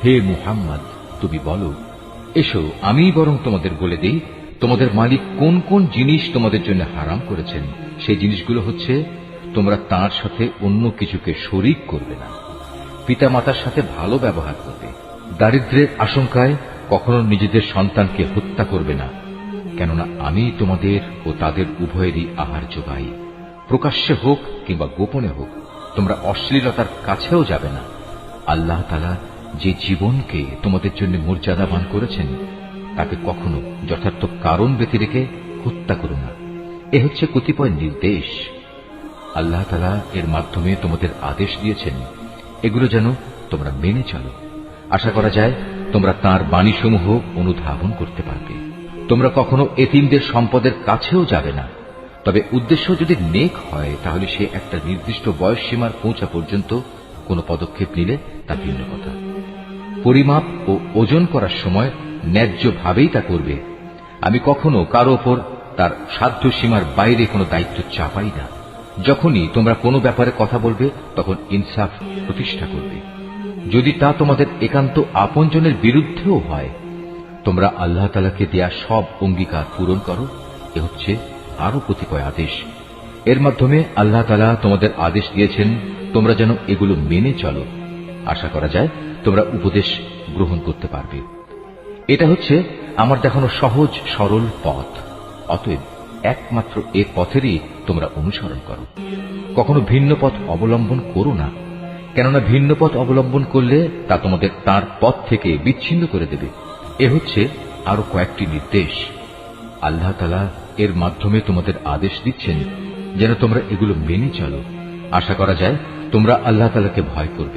হে মুহাম্মদ, তুমি বলো, এসো আমি বরং তোমাদের বলে দিই তোমাদের মালিক কোন কোন জিনিস তোমাদের জন্য হারাম করেছেন। সেই জিনিসগুলো হচ্ছে, তোমরা তাঁর সাথে অন্য কিছুকে শরীক করবে না, পিতা মাতার সাথে ভালো ব্যবহার করবে, দারিদ্র্যের আশঙ্কায় কখনো নিজেদের সন্তানকে হত্যা করবে না, কেননা আমি তোমাদের ও তাদের উভয়েরই আহার যোগাই, প্রকাশ্যে হোক কিংবা গোপনে হোক। তোমরা অশ্লীলতার কাছেও যাবে না। আল্লাহ তাআলা যে জীবনকে তোমাদের জন্য মর্যাদাবান করেছেন তাকে কখনো যথার্থ কারণ ব্যতি রেখে হত্যা করো না। এ হচ্ছে কতিপয় নির্দেশ। আল্লাহ তাআলা এর মাধ্যমে তোমাদের আদেশ দিয়েছেন, এগুলো যেন তোমরা মেনে চলো। আশা করা যায় তোমরা তাঁর বাণীসমূহ অনুধাবন করতে পারবে। তোমরা কখনো এতিমদের সম্পদের কাছেও যাবে না, তবে উদ্দেশ্য যদি নেক হয় তাহলে সে একটা নির্দিষ্ট বয়স সীমার পৌঁছা পর্যন্ত কোনো পদক্ষেপ নিলে তা ভিন্ন কথা। পরিমাপ ও ওজন করার সময় ন্যায্যভাবেই তা করবে। আমি কখনো কারো ওপর তার সাধ্য সীমার বাইরে কোনো দায়িত্ব চাপাই না। যখনই তোমরা কোনো ব্যাপারে কথা বলবে তখন ইনসাফ প্রতিষ্ঠা করবে, যদি তা তোমাদের একান্ত আপনজনের বিরুদ্ধেও হয়। তোমরা আল্লাহ তাআলাকে দেয়া সব অঙ্গীকার পূরণ করো। এ হচ্ছে আরো কতিপয় আদেশ। এর মাধ্যমে আল্লাহ তাআলা তোমাদের আদেশ দিয়েছেন তোমরা যেন এগুলো মেনে চলো। আশা করা যায় তোমরা উপদেশ গ্রহণ করতে পারবে। এটা হচ্ছে আমার দেখানো সহজ সরল পথ। অতএব একমাত্র এ পথেরই তোমরা অনুসরণ করো। কখনো ভিন্ন পথ অবলম্বন করো না, কেননা ভিন্ন পথ অবলম্বন করলে তা তোমাদের তার পথ থেকে বিচ্ছিন্ন করে দেবে। এ হচ্ছে আরো কয়েকটি নির্দেশ। আল্লাহ তাআলা এর মাধ্যমে তোমাদের আদেশ দিচ্ছেন যেন তোমরা এগুলো মেনে চলো। আশা করা যায় তোমরা আল্লাহ তাআলাকে ভয় করবে।